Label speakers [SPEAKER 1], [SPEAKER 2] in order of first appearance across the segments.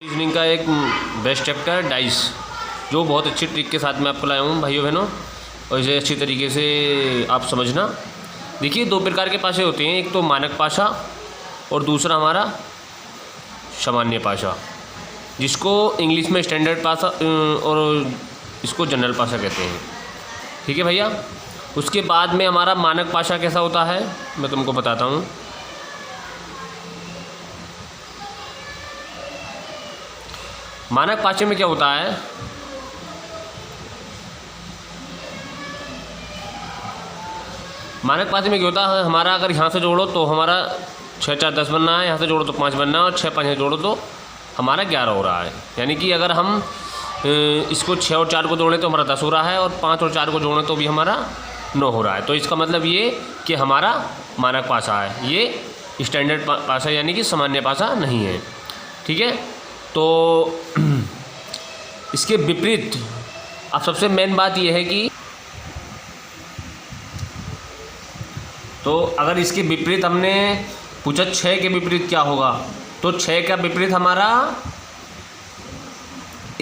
[SPEAKER 1] Reasoning का एक best chapter है डाइस, जो बहुत अच्छी ट्रिक के साथ मैं आपको लाया हूँ भाइयों बहनों, और इसे अच्छी तरीके से आप समझना। देखिए, दो प्रकार के पासे होते हैं, एक तो मानक पासा और दूसरा हमारा सामान्य पासा, जिसको इंग्लिश में स्टैंडर्ड पासा और इसको जनरल पासा कहते हैं। ठीक है भैया। उसके बाद में हमारा मानक पासा कैसा होता है मैं तुमको बताता हूँ। मानक पासे में क्या होता है, मानक पासे में क्या होता है, हमारा अगर यहाँ से जोड़ो तो हमारा 6 4 10 बनना है, यहाँ से जोड़ो तो 5 बनना है, और 6 5 जोड़ो तो हमारा 11 हो रहा है। यानी कि अगर हम इसको 6 और 4 को जोड़ें तो हमारा 10 हो रहा है, और 5 और 4 को जोड़ें तो भी हमारा 9 हो रहा है। तो इसका मतलब ये कि हमारा मानक पासा है, ये स्टैंडर्ड पासा यानी कि सामान्य पासा नहीं है। ठीक है। तो इसके विपरीत अब सबसे मेन बात यह है कि तो अगर इसके विपरीत हमने पूछा 6 के विपरीत क्या होगा, तो 6 का विपरीत हमारा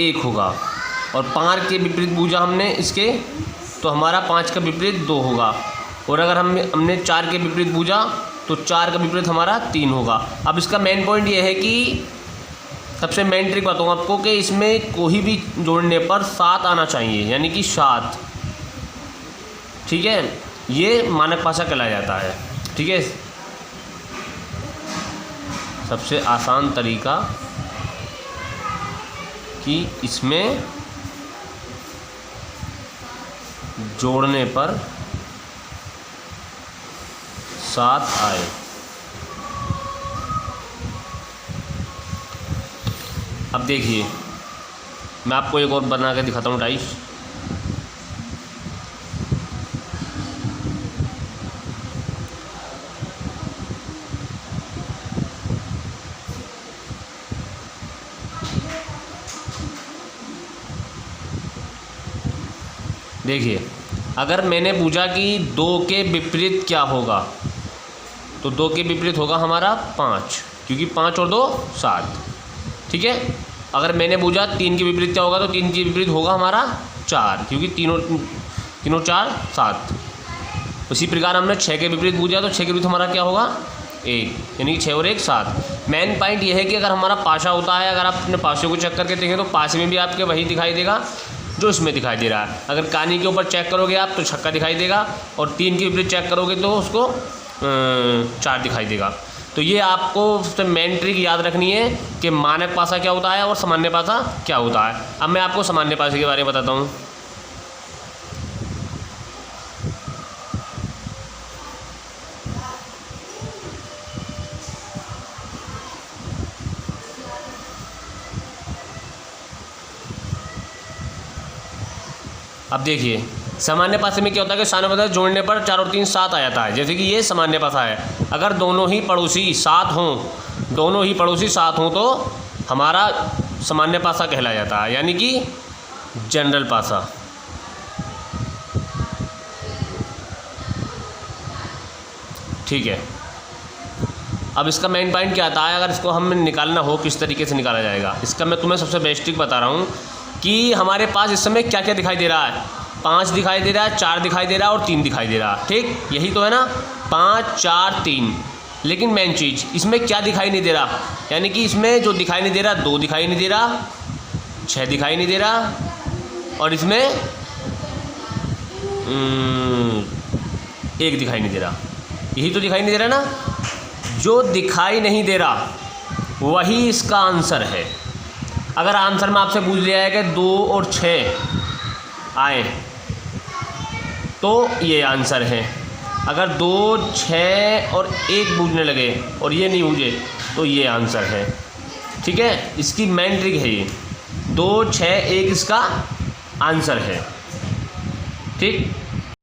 [SPEAKER 1] 1 होगा, और 5 के विपरीत पूछा हमने इसके तो हमारा 5 का विपरीत 2 होगा, और अगर हमने 4 के विपरीत पूछा तो 4 का विपरीत हमारा 3 होगा। अब इसका मेन पॉइंट ये है कि सबसे मेन ट्रिक बताऊँ आपको कि इसमें कोई भी जोड़ने पर 7 आना चाहिए, यानी कि 7। ठीक है, ये मानक पासा कहलाया जाता है। ठीक है। सबसे आसान तरीका कि इसमें जोड़ने पर 7 आए। अब देखिए, मैं आपको एक और बना के दिखाता हूँ डाइस। देखिए, अगर मैंने पूछा कि 2 के विपरीत क्या होगा, तो 2 के विपरीत होगा हमारा 5, क्योंकि 5 और 2 7। ठीक है। अगर मैंने पूछा 3 के विपरीत क्या होगा, तो 3 के विपरीत होगा हमारा 4, क्योंकि तीनों 4 7। उसी प्रकार हमने 6 के विपरीत पूछा तो 6 के विपरीत हमारा क्या होगा 1, यानी कि 6 और 1 7। मेन पॉइंट ये है कि अगर हमारा पासा होता है, अगर आप अपने पासे को चेक करके देखें तो पासे में भी आपके वही दिखाई देगा जो इसमें दिखाई दे रहा है। अगर कानी के ऊपर चेक करोगे आप तो छक्का दिखाई देगा, और 3 के विपरीत चेक करोगे तो उसको 4 दिखाई देगा। तो ये आपको सबसे मेन ट्रिक याद रखनी है कि मानक पासा क्या होता है और सामान्य पासा क्या होता है। अब मैं आपको सामान्य पासे के बारे में बताता हूँ। अब देखिए, सामान्य पासे में क्या होता है कि सामान्य पासा जोड़ने पर 4 और 3 7 आ जाता है। जैसे कि ये सामान्य पासा है, अगर दोनों ही पड़ोसी 7 हों, दोनों ही पड़ोसी 7 हों तो हमारा सामान्य पासा कहलाया जाता है, यानी कि जनरल पासा। ठीक है। अब इसका मेन पॉइंट क्या आता है, अगर इसको हमें निकालना हो किस तरीके से निकाला जाएगा, इसका मैं तुम्हें सबसे बेस्ट ट्रिक बता रहा हूँ कि हमारे पास इस समय क्या क्या दिखाई दे रहा है। 5 दिखाई दे रहा है, 4 दिखाई दे रहा है और 3 दिखाई दे रहा है। ठीक, यही तो है ना, 5 4 3। लेकिन मेन चीज़ इसमें क्या दिखाई नहीं दे रहा, यानी कि इसमें जो दिखाई नहीं दे रहा, 2 दिखाई नहीं दे रहा, 6 दिखाई नहीं दे रहा, और इसमें 1 दिखाई नहीं दे रहा। यही तो दिखाई नहीं दे रहा ना। जो दिखाई नहीं दे रहा वही इसका आंसर है। अगर आंसर में आपसे पूछ लिया है कि 2 और 6 आए तो ये आंसर है। अगर 2 6 और 1 पूछने लगे और ये नहीं पूछे तो ये आंसर है। ठीक है, इसकी मेन ट्रिक है ये, 2 6 1 इसका आंसर है। ठीक।